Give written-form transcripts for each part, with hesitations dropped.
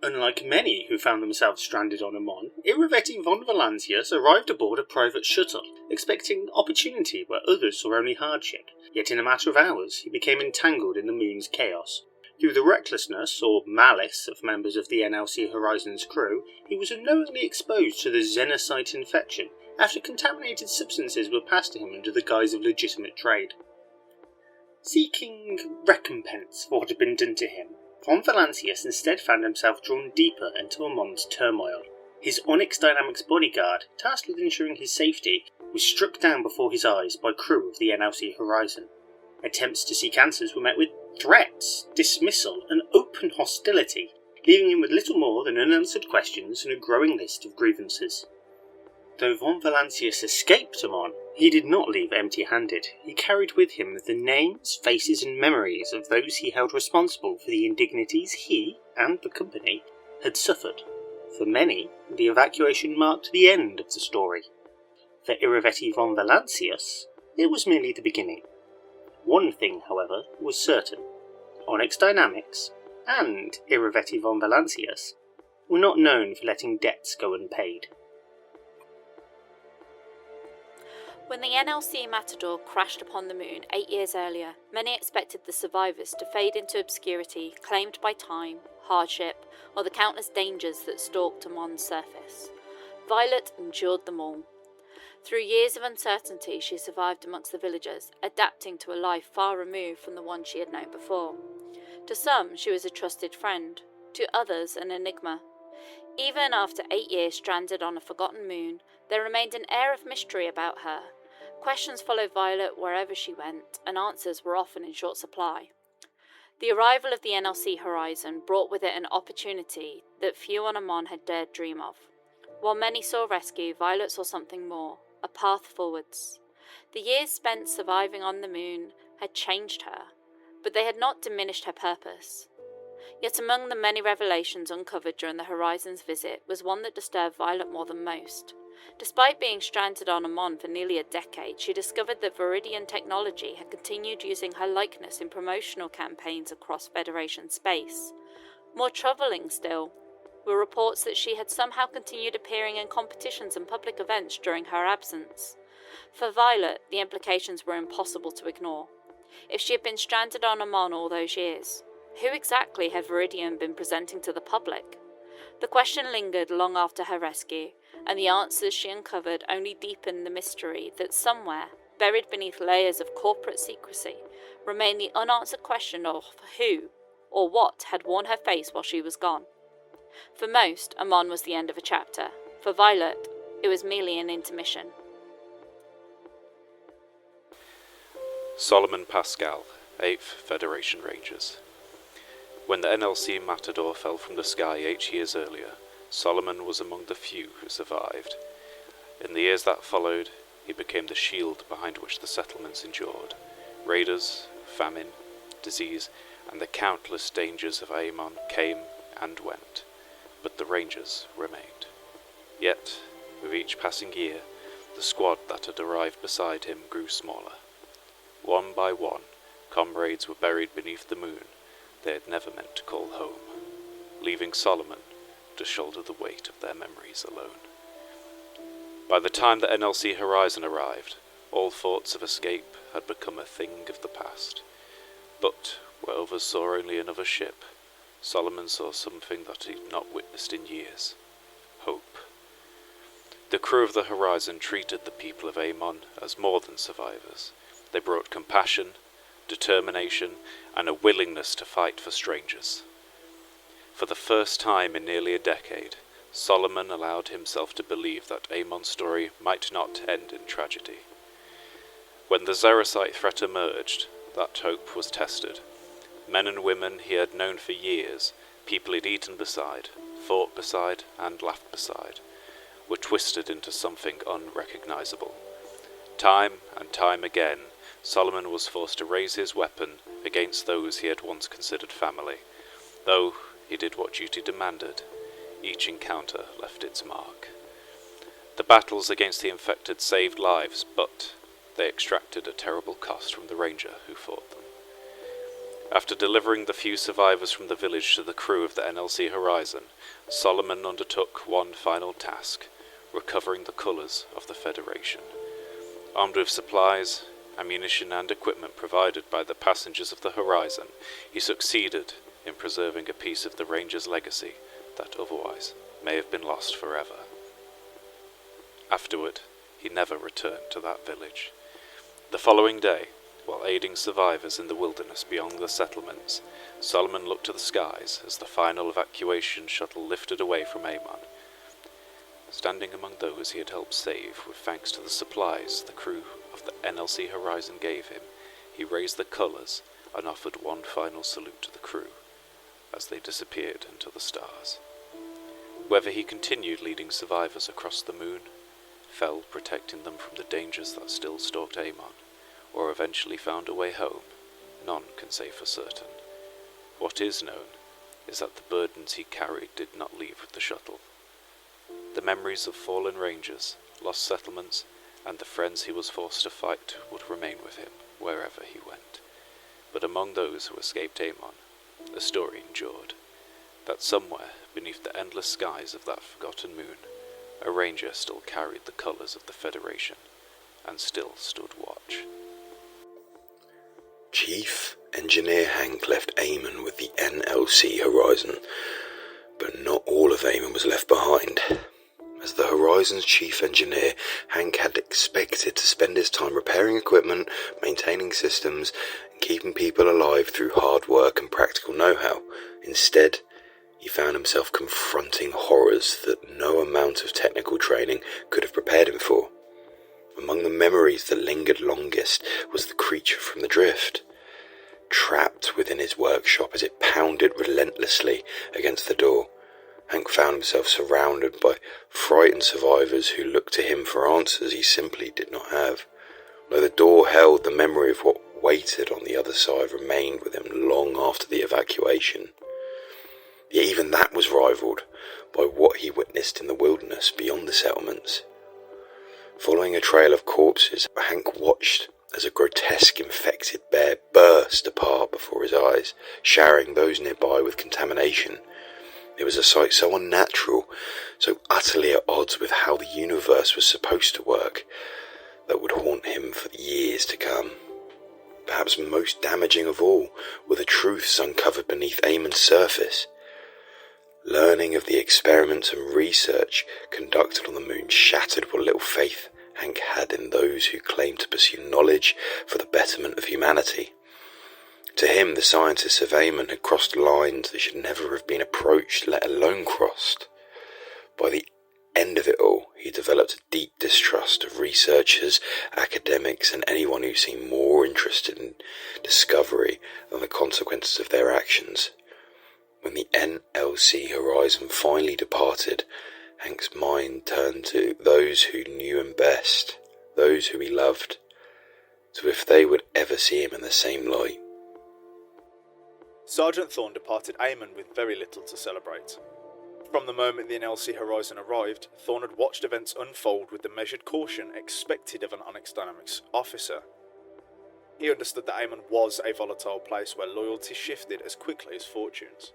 Unlike many who found themselves stranded on Amon, Iravetti von Valancius arrived aboard a private shuttle, expecting opportunity where others saw only hardship, yet in a matter of hours he became entangled in the moon's chaos. Through the recklessness or malice of members of the NLC Horizon's crew, he was unknowingly exposed to the xenocyte infection after contaminated substances were passed to him under the guise of legitimate trade. Seeking recompense for what had been done to him, von Valancius instead found himself drawn deeper into Amon's turmoil. His Onyx Dynamics bodyguard, tasked with ensuring his safety, was struck down before his eyes by crew of the NLC Horizon. Attempts to seek answers were met with threats, dismissal, and open hostility, leaving him with little more than unanswered questions and a growing list of grievances. Though von Valancius escaped Amon, he did not leave empty-handed. He carried with him the names, faces, and memories of those he held responsible for the indignities he, and the company, had suffered. For many, the evacuation marked the end of the story. For Iravetti von Valancius, it was merely the beginning. One thing, however, was certain. Onyx Dynamics, and Iravetti von Valancius, were not known for letting debts go unpaid. When the NLC Matador crashed upon the moon 8 years earlier, many expected the survivors to fade into obscurity, claimed by time, hardship, or the countless dangers that stalked Amon's surface. Violet endured them all. Through years of uncertainty, she survived amongst the villagers, adapting to a life far removed from the one she had known before. To some, she was a trusted friend. To others, an enigma. Even after 8 years stranded on a forgotten moon, there remained an air of mystery about her. Questions followed Violet wherever she went, and answers were often in short supply. The arrival of the NLC Horizon brought with it an opportunity that few on Amon had dared dream of. While many saw rescue, Violet saw something more, a path forwards. The years spent surviving on the moon had changed her, but they had not diminished her purpose. Yet among the many revelations uncovered during the Horizon's visit was one that disturbed Violet more than most. Despite being stranded on Amon for nearly a decade, she discovered that Viridian technology had continued using her likeness in promotional campaigns across Federation space. More troubling still were reports that she had somehow continued appearing in competitions and public events during her absence. For Violet, the implications were impossible to ignore. If she had been stranded on Amon all those years, who exactly had Viridian been presenting to the public? The question lingered long after her rescue, and the answers she uncovered only deepened the mystery that somewhere, buried beneath layers of corporate secrecy, remained the unanswered question of who or what had worn her face while she was gone. For most, Amon was the end of a chapter. For Violet, it was merely an intermission. Solomon Pascal, 8th Federation Rangers. When the NLC Matador fell from the sky 8 years earlier, Solomon was among the few who survived. In the years that followed, he became the shield behind which the settlements endured. Raiders, famine, disease, and the countless dangers of Amon came and went, but the Rangers remained. Yet, with each passing year, the squad that had arrived beside him grew smaller. One by one, comrades were buried beneath the moon they had never meant to call home, leaving Solomon to shoulder the weight of their memories alone. By the time the NLC Horizon arrived, all thoughts of escape had become a thing of the past. But where others saw only another ship, Solomon saw something that he had not witnessed in years: hope. The crew of the Horizon treated the people of Amon as more than survivors. They brought compassion, determination, and a willingness to fight for strangers. For the first time in nearly a decade, Solomon allowed himself to believe that Amon's story might not end in tragedy. When the Xerocyte threat emerged, that hope was tested. Men and women he had known for years, people he'd eaten beside, fought beside, and laughed beside, were twisted into something unrecognizable. Time and time again, Solomon was forced to raise his weapon against those he had once considered family. Though he did what duty demanded, each encounter left its mark. The battles against the infected saved lives, but they extracted a terrible cost from the ranger who fought them. After delivering the few survivors from the village to the crew of the NLC Horizon, Solomon undertook one final task, recovering the colours of the Federation. Armed with supplies, ammunition and equipment provided by the passengers of the Horizon, he succeeded in preserving a piece of the Ranger's legacy that otherwise may have been lost forever. Afterward, he never returned to that village. The following day, while aiding survivors in the wilderness beyond the settlements, Solomon looked to the skies as the final evacuation shuttle lifted away from Amon. Standing among those he had helped save with thanks to the supplies the crew of the NLC Horizon gave him, he raised the colours and offered one final salute to the crew as they disappeared into the stars. Whether he continued leading survivors across the moon, fell protecting them from the dangers that still stalked Amon, or eventually found a way home, none can say for certain. What is known is that the burdens he carried did not leave with the shuttle. The memories of fallen rangers, lost settlements, and the friends he was forced to fight would remain with him wherever he went. But among those who escaped Amon, a story endured, that somewhere beneath the endless skies of that forgotten moon, a ranger still carried the colours of the Federation, and still stood watch. Chief Engineer Hank left Amon with the NLC Horizon, but not all of Amon was left behind. As the Horizon's chief engineer, Hank had expected to spend his time repairing equipment, maintaining systems, and keeping people alive through hard work and practical know-how. Instead, he found himself confronting horrors that no amount of technical training could have prepared him for. Among the memories that lingered longest was the creature from the drift. Trapped within his workshop as it pounded relentlessly against the door, Hank found himself surrounded by frightened survivors who looked to him for answers he simply did not have. Though the door held, the memory of what waited on the other side remained with him long after the evacuation. Yet even that was rivaled by what he witnessed in the wilderness beyond the settlements. Following a trail of corpses, Hank watched as a grotesque infected bear burst apart before his eyes, showering those nearby with contamination. It was a sight so unnatural, so utterly at odds with how the universe was supposed to work, that would haunt him for years to come. Perhaps most damaging of all were the truths uncovered beneath Amon's surface. Learning of the experiments and research conducted on the moon shattered what little faith Hank had in those who claimed to pursue knowledge for the betterment of humanity. To him, the scientists of Amon had crossed lines that should never have been approached, let alone crossed. By the end of it all, he developed a deep distrust of researchers, academics, and anyone who seemed more interested in discovery than the consequences of their actions. When the NLC Horizon finally departed, Hank's mind turned to those who knew him best, those who he loved, to if they would ever see him in the same light. Sergeant Thorne departed Amon with very little to celebrate. From the moment the NLC Horizon arrived, Thorne had watched events unfold with the measured caution expected of an Onyx Dynamics officer. He understood that Amon was a volatile place where loyalty shifted as quickly as fortunes.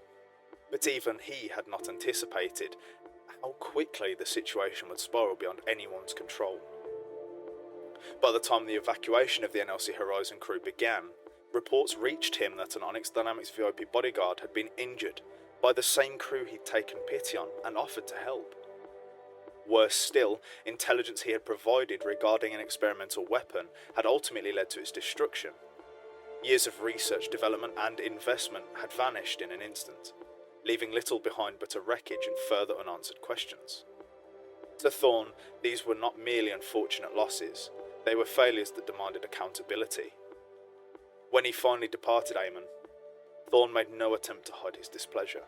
But even he had not anticipated how quickly the situation would spiral beyond anyone's control. By the time the evacuation of the NLC Horizon crew began, reports reached him that an Onyx Dynamics VIP bodyguard had been injured by the same crew he'd taken pity on and offered to help. Worse still, intelligence he had provided regarding an experimental weapon had ultimately led to its destruction. Years of research, development and investment had vanished in an instant, leaving little behind but a wreckage and further unanswered questions. To Thorne, these were not merely unfortunate losses, they were failures that demanded accountability. When he finally departed Amon, Thorne made no attempt to hide his displeasure.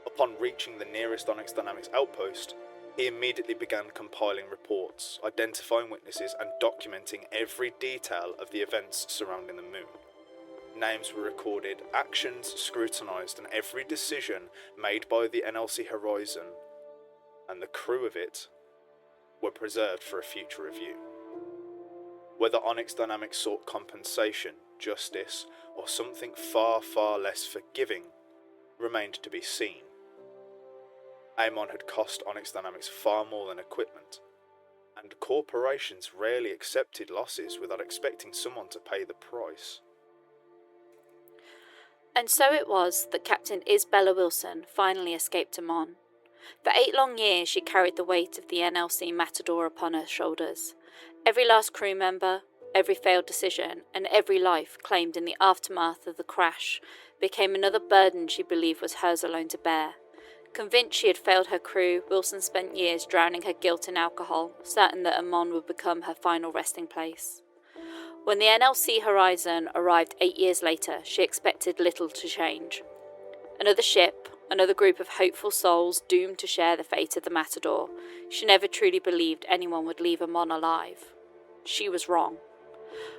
Upon reaching the nearest Onyx Dynamics outpost, he immediately began compiling reports, identifying witnesses and documenting every detail of the events surrounding the moon. Names were recorded, actions scrutinised, and every decision made by the NLC Horizon and the crew of it were preserved for a future review. Whether Onyx Dynamics sought compensation, justice or something far, far less forgiving remained to be seen. Amon had cost Onyx Dynamics far more than equipment, and corporations rarely accepted losses without expecting someone to pay the price. And so it was that Captain Isabella Wilson finally escaped Amon. For 8 long years she carried the weight of the NLC Matador upon her shoulders. Every last crew member, every failed decision, and every life claimed in the aftermath of the crash became another burden she believed was hers alone to bear. Convinced she had failed her crew, Wilson spent years drowning her guilt in alcohol, certain that Amon would become her final resting place. When the NLC Horizon arrived 8 years later, she expected little to change. Another ship, another group of hopeful souls doomed to share the fate of the Matador. She never truly believed anyone would leave Amon alive. She was wrong.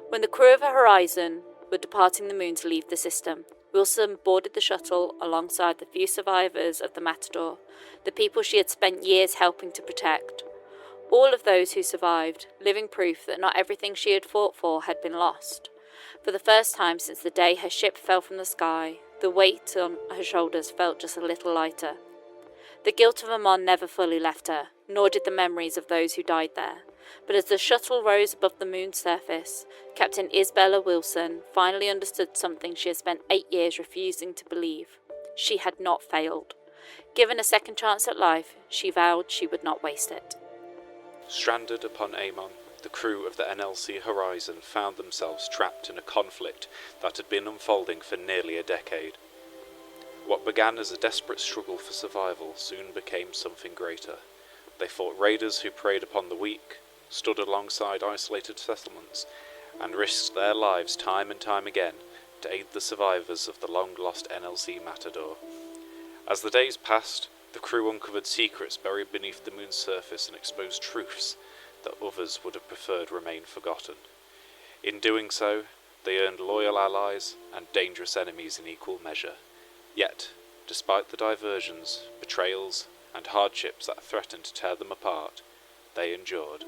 When the crew of the Horizon were departing the moon to leave the system, Wilson boarded the shuttle alongside the few survivors of the Matador, the people she had spent years helping to protect. All of those who survived, living proof that not everything she had fought for had been lost. For the first time since the day her ship fell from the sky, the weight on her shoulders felt just a little lighter. The guilt of Amon never fully left her, nor did the memories of those who died there. But as the shuttle rose above the moon's surface, Captain Isabella Wilson finally understood something she had spent 8 years refusing to believe. She had not failed. Given a second chance at life, she vowed she would not waste it. Stranded upon Amon, the crew of the NLC Horizon found themselves trapped in a conflict that had been unfolding for nearly a decade. What began as a desperate struggle for survival soon became something greater. They fought raiders who preyed upon the weak, stood alongside isolated settlements, and risked their lives time and time again to aid the survivors of the long-lost NLC Matador. As the days passed, the crew uncovered secrets buried beneath the moon's surface and exposed truths that others would have preferred remain forgotten. In doing so, they earned loyal allies and dangerous enemies in equal measure. Yet, despite the diversions, betrayals, and hardships that threatened to tear them apart, they endured.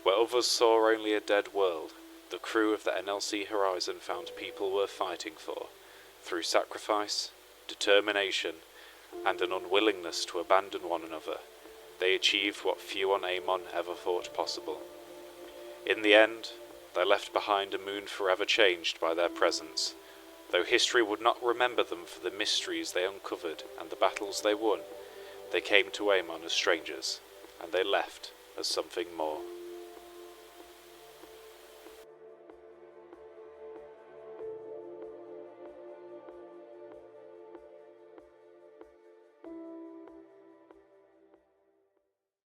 Where others saw only a dead world, the crew of the NLC Horizon found people worth fighting for, through sacrifice, determination, and an unwillingness to abandon one another. They achieved what few on Amon ever thought possible. In the end, they left behind a moon forever changed by their presence. Though history would not remember them for the mysteries they uncovered and the battles they won, they came to Amon as strangers, and they left as something more.